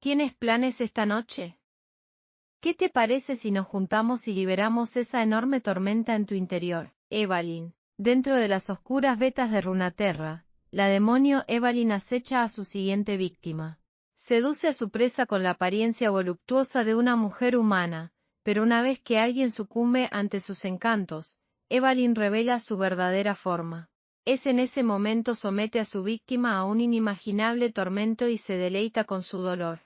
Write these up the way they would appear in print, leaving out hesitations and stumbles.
¿Tienes planes esta noche? ¿Qué te parece si nos juntamos y liberamos esa enorme tormenta en tu interior, Evalyn? Dentro de las oscuras vetas de Runaterra, la demonio Evalyn acecha a su siguiente víctima. Seduce a su presa con la apariencia voluptuosa de una mujer humana, pero una vez que alguien sucumbe ante sus encantos, Evalyn revela su verdadera forma. En ese momento somete a su víctima a un inimaginable tormento y se deleita con su dolor.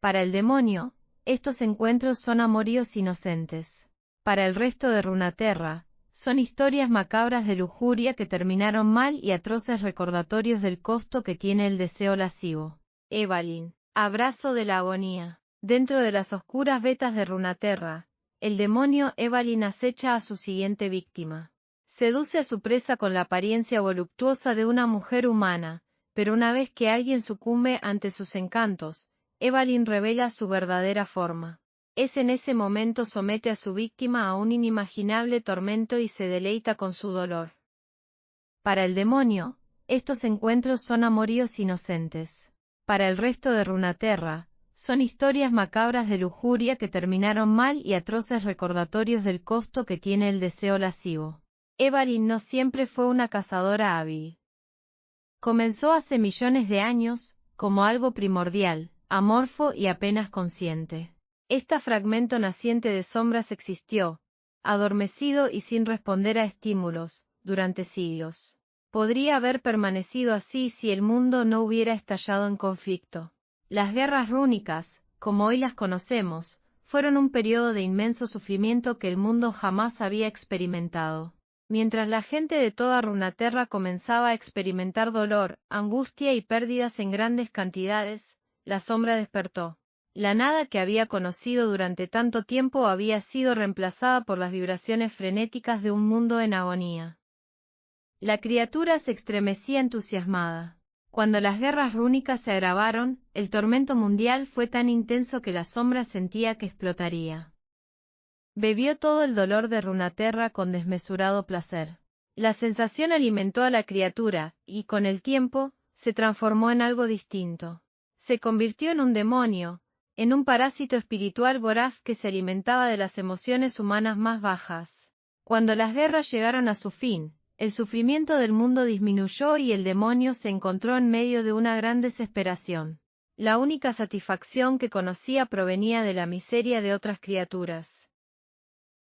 Para el demonio, estos encuentros son amoríos inocentes. Para el resto de Runaterra, son historias macabras de lujuria que terminaron mal y atroces recordatorios del costo que tiene el deseo lascivo. Evalyn, abrazo de la agonía. Dentro de las oscuras vetas de Runaterra, el demonio Evalyn acecha a su siguiente víctima. Seduce a su presa con la apariencia voluptuosa de una mujer humana, pero una vez que alguien sucumbe ante sus encantos, Evalyn revela su verdadera forma. En ese momento somete a su víctima a un inimaginable tormento y se deleita con su dolor. Para el demonio, estos encuentros son amoríos inocentes. Para el resto de Runaterra, son historias macabras de lujuria que terminaron mal y atroces recordatorios del costo que tiene el deseo lascivo. Evalyn no siempre fue una cazadora hábil. Comenzó hace millones de años, como algo primordial, amorfo y apenas consciente. Este fragmento naciente de sombras existió, adormecido y sin responder a estímulos, durante siglos. Podría haber permanecido así si el mundo no hubiera estallado en conflicto. Las guerras rúnicas, como hoy las conocemos, fueron un periodo de inmenso sufrimiento que el mundo jamás había experimentado. Mientras la gente de toda Runaterra comenzaba a experimentar dolor, angustia y pérdidas en grandes cantidades, la sombra despertó. La nada que había conocido durante tanto tiempo había sido reemplazada por las vibraciones frenéticas de un mundo en agonía. La criatura se estremecía entusiasmada. Cuando las guerras rúnicas se agravaron, el tormento mundial fue tan intenso que la sombra sentía que explotaría. Bebió todo el dolor de Runaterra con desmesurado placer. La sensación alimentó a la criatura, y con el tiempo, se transformó en algo distinto. Se convirtió en un demonio, en un parásito espiritual voraz que se alimentaba de las emociones humanas más bajas. Cuando las guerras llegaron a su fin, el sufrimiento del mundo disminuyó y el demonio se encontró en medio de una gran desesperación. La única satisfacción que conocía provenía de la miseria de otras criaturas.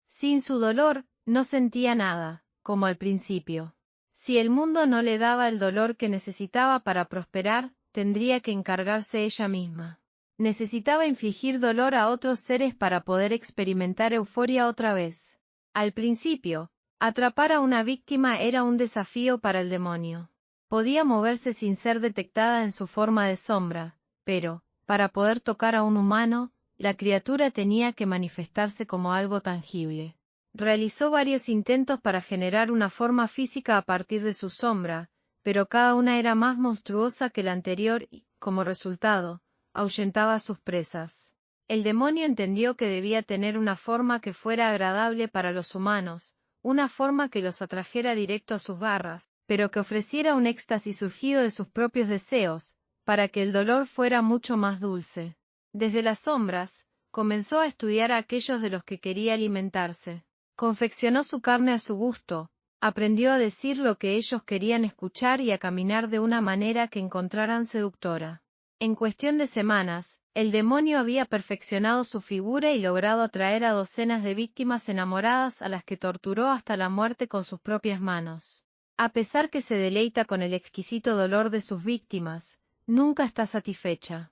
Sin su dolor, no sentía nada, como al principio. Si el mundo no le daba el dolor que necesitaba para prosperar, tendría que encargarse ella misma. Necesitaba infligir dolor a otros seres para poder experimentar euforia otra vez. Al principio, atrapar a una víctima era un desafío para el demonio. Podía moverse sin ser detectada en su forma de sombra, pero, para poder tocar a un humano, la criatura tenía que manifestarse como algo tangible. Realizó varios intentos para generar una forma física a partir de su sombra, pero cada una era más monstruosa que la anterior y, como resultado, ahuyentaba a sus presas. El demonio entendió que debía tener una forma que fuera agradable para los humanos, una forma que los atrajera directo a sus garras, pero que ofreciera un éxtasis surgido de sus propios deseos, para que el dolor fuera mucho más dulce. Desde las sombras, comenzó a estudiar a aquellos de los que quería alimentarse. Confeccionó su carne a su gusto, aprendió a decir lo que ellos querían escuchar y a caminar de una manera que encontraran seductora. En cuestión de semanas, el demonio había perfeccionado su figura y logrado atraer a docenas de víctimas enamoradas a las que torturó hasta la muerte con sus propias manos. A pesar que se deleita con el exquisito dolor de sus víctimas, nunca está satisfecha.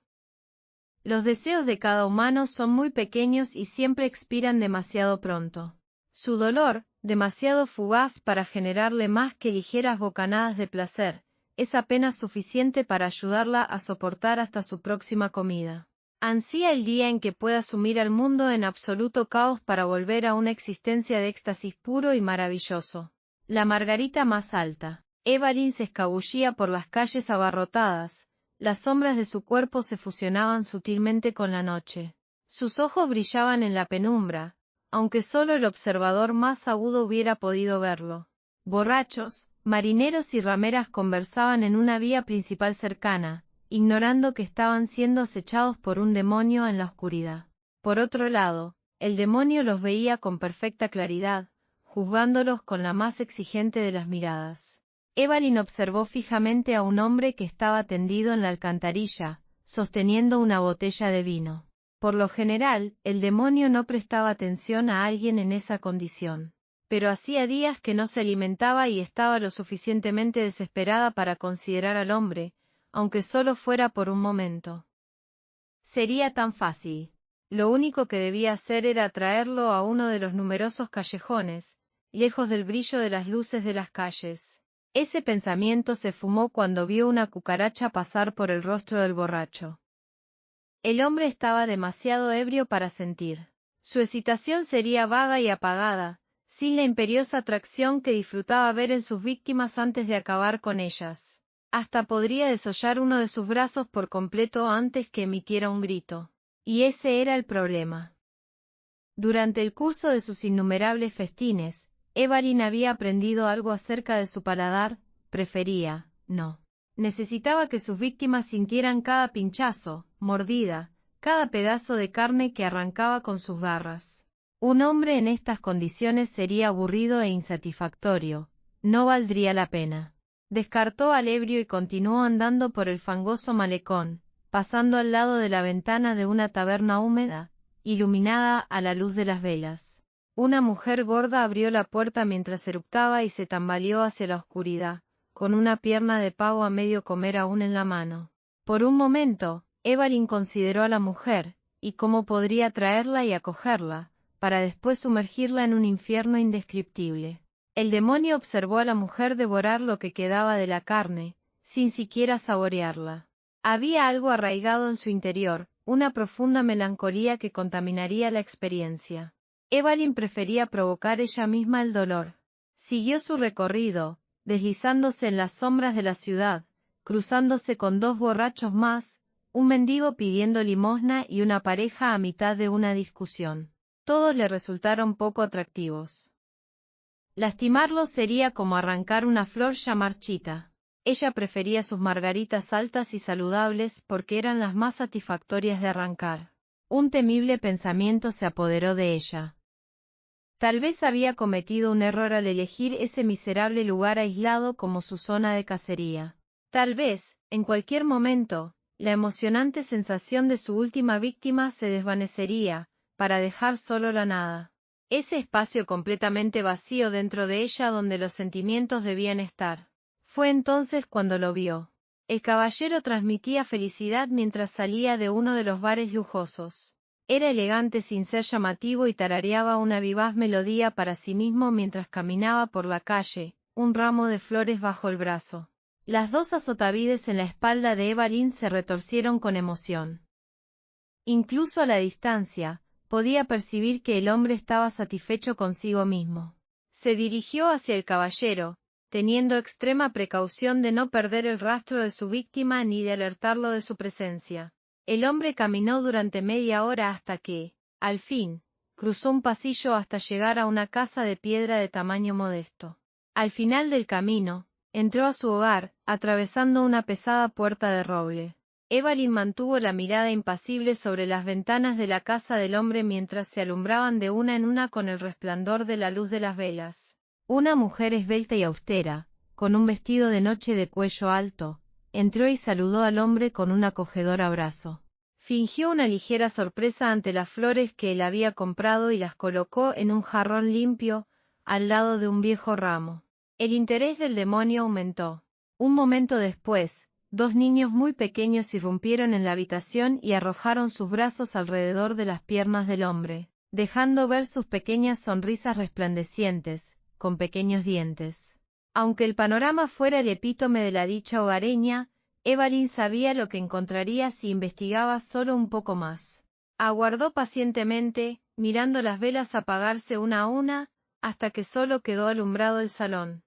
Los deseos de cada humano son muy pequeños y siempre expiran demasiado pronto. Su dolor, demasiado fugaz para generarle más que ligeras bocanadas de placer, es apenas suficiente para ayudarla a soportar hasta su próxima comida. Ansía el día en que pueda sumir al mundo en absoluto caos para volver a una existencia de éxtasis puro y maravilloso. La margarita más alta. Evalyn se escabullía por las calles abarrotadas. Las sombras de su cuerpo se fusionaban sutilmente con la noche. Sus ojos brillaban en la penumbra, aunque solo el observador más agudo hubiera podido verlo. Borrachos, marineros y rameras conversaban en una vía principal cercana, ignorando que estaban siendo acechados por un demonio en la oscuridad. Por otro lado, el demonio los veía con perfecta claridad, juzgándolos con la más exigente de las miradas. Evelyn observó fijamente a un hombre que estaba tendido en la alcantarilla, sosteniendo una botella de vino. Por lo general, el demonio no prestaba atención a alguien en esa condición. Pero hacía días que no se alimentaba y estaba lo suficientemente desesperada para considerar al hombre, aunque solo fuera por un momento. Sería tan fácil. Lo único que debía hacer era traerlo a uno de los numerosos callejones, lejos del brillo de las luces de las calles. Ese pensamiento se fumó cuando vio una cucaracha pasar por el rostro del borracho. El hombre estaba demasiado ebrio para sentir. Su excitación sería vaga y apagada, sin la imperiosa atracción que disfrutaba ver en sus víctimas antes de acabar con ellas. Hasta podría desollar uno de sus brazos por completo antes que emitiera un grito. Y ese era el problema. Durante el curso de sus innumerables festines, Evelyn había aprendido algo acerca de su paladar. No. Necesitaba que sus víctimas sintieran cada pinchazo, mordida, cada pedazo de carne que arrancaba con sus garras. Un hombre en estas condiciones sería aburrido e insatisfactorio, no valdría la pena. Descartó al ebrio y continuó andando por el fangoso malecón, pasando al lado de la ventana de una taberna húmeda, iluminada a la luz de las velas. Una mujer gorda abrió la puerta mientras eructaba y se tambaleó hacia la oscuridad, con una pierna de pavo a medio comer aún en la mano. Por un momento, Evelyn consideró a la mujer, y cómo podría traerla y acogerla, para después sumergirla en un infierno indescriptible. El demonio observó a la mujer devorar lo que quedaba de la carne, sin siquiera saborearla. Había algo arraigado en su interior, una profunda melancolía que contaminaría la experiencia. Evelyn prefería provocar ella misma el dolor. Siguió su recorrido, deslizándose en las sombras de la ciudad, cruzándose con dos borrachos más, un mendigo pidiendo limosna y una pareja a mitad de una discusión. Todos le resultaron poco atractivos. Lastimarlos sería como arrancar una flor ya marchita. Ella prefería sus margaritas altas y saludables porque eran las más satisfactorias de arrancar. Un temible pensamiento se apoderó de ella. Tal vez había cometido un error al elegir ese miserable lugar aislado como su zona de cacería. Tal vez, en cualquier momento, la emocionante sensación de su última víctima se desvanecería, para dejar solo la nada. Ese espacio completamente vacío dentro de ella donde los sentimientos debían estar. Fue entonces cuando lo vio. El caballero transmitía felicidad mientras salía de uno de los bares lujosos. Era elegante sin ser llamativo y tarareaba una vivaz melodía para sí mismo mientras caminaba por la calle, un ramo de flores bajo el brazo. Las dos azotavides en la espalda de Evelyn se retorcieron con emoción. Incluso a la distancia, podía percibir que el hombre estaba satisfecho consigo mismo. Se dirigió hacia el caballero, teniendo extrema precaución de no perder el rastro de su víctima ni de alertarlo de su presencia. El hombre caminó durante media hora hasta que, al fin, cruzó un pasillo hasta llegar a una casa de piedra de tamaño modesto. Al final del camino, entró a su hogar, atravesando una pesada puerta de roble. Evelyn mantuvo la mirada impasible sobre las ventanas de la casa del hombre mientras se alumbraban de una en una con el resplandor de la luz de las velas. Una mujer esbelta y austera, con un vestido de noche de cuello alto, entró y saludó al hombre con un acogedor abrazo. Fingió una ligera sorpresa ante las flores que él había comprado y las colocó en un jarrón limpio, al lado de un viejo ramo. El interés del demonio aumentó. Un momento después, dos niños muy pequeños irrumpieron en la habitación y arrojaron sus brazos alrededor de las piernas del hombre, dejando ver sus pequeñas sonrisas resplandecientes, con pequeños dientes. Aunque el panorama fuera el epítome de la dicha hogareña, Evelyn sabía lo que encontraría si investigaba solo un poco más. Aguardó pacientemente, mirando las velas apagarse una a una, hasta que solo quedó alumbrado el salón.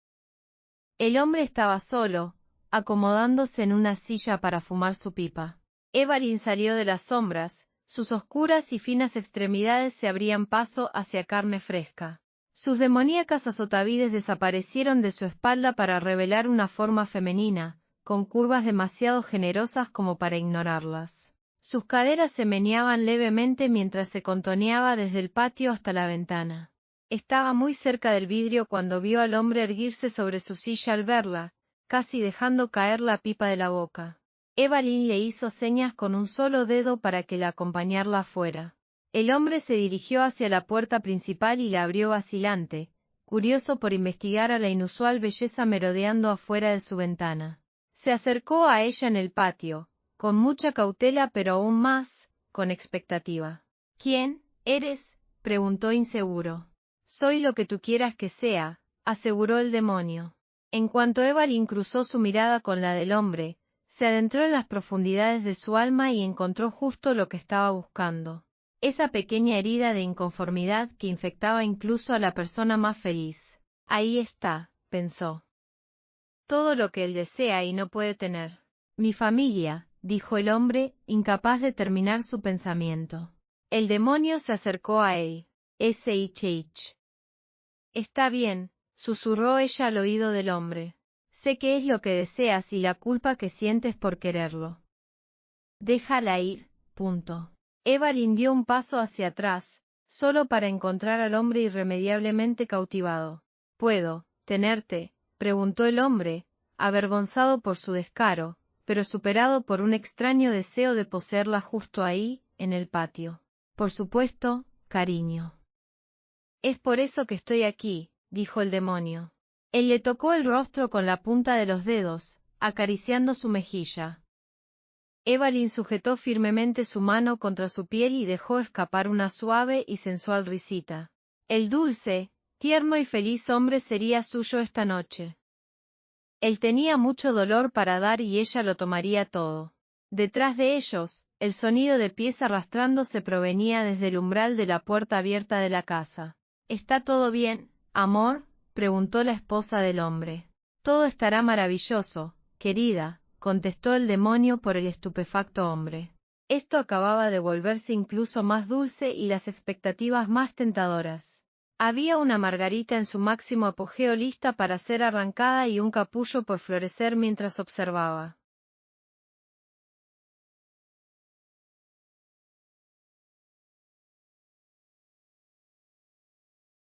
El hombre estaba solo, acomodándose en una silla para fumar su pipa. Evelyn salió de las sombras, sus oscuras y finas extremidades se abrían paso hacia carne fresca. Sus demoníacas azotavides desaparecieron de su espalda para revelar una forma femenina, con curvas demasiado generosas como para ignorarlas. Sus caderas se meneaban levemente mientras se contoneaba desde el patio hasta la ventana. Estaba muy cerca del vidrio cuando vio al hombre erguirse sobre su silla al verla, casi dejando caer la pipa de la boca. Evelyn le hizo señas con un solo dedo para que la acompañara afuera. El hombre se dirigió hacia la puerta principal y la abrió vacilante, curioso por investigar a la inusual belleza merodeando afuera de su ventana. Se acercó a ella en el patio, con mucha cautela pero aún más, con expectativa. ¿Quién eres?, preguntó inseguro. Soy lo que tú quieras que sea, aseguró el demonio. En cuanto Evelyn cruzó su mirada con la del hombre, se adentró en las profundidades de su alma y encontró justo lo que estaba buscando. Esa pequeña herida de inconformidad que infectaba incluso a la persona más feliz. Ahí está, pensó. Todo lo que él desea y no puede tener. Mi familia, dijo el hombre, incapaz de terminar su pensamiento. El demonio se acercó a él. SHH. Está bien, susurró ella al oído del hombre. Sé qué es lo que deseas y la culpa que sientes por quererlo. Déjala ir, punto. Evelyn dio un paso hacia atrás, solo para encontrar al hombre irremediablemente cautivado. ¿Puedo tenerte?, preguntó el hombre, avergonzado por su descaro, pero superado por un extraño deseo de poseerla justo ahí, en el patio. Por supuesto, cariño. Es por eso que estoy aquí, dijo el demonio. Él le tocó el rostro con la punta de los dedos, acariciando su mejilla. Evelyn sujetó firmemente su mano contra su piel y dejó escapar una suave y sensual risita. El dulce, tierno y feliz hombre sería suyo esta noche. Él tenía mucho dolor para dar y ella lo tomaría todo. Detrás de ellos, el sonido de pies arrastrándose provenía desde el umbral de la puerta abierta de la casa. ¿Está todo bien, amor?, preguntó la esposa del hombre. Todo estará maravilloso, querida, contestó el demonio por el estupefacto hombre. Esto acababa de volverse incluso más dulce y las expectativas más tentadoras. Había una margarita en su máximo apogeo lista para ser arrancada y un capullo por florecer mientras observaba.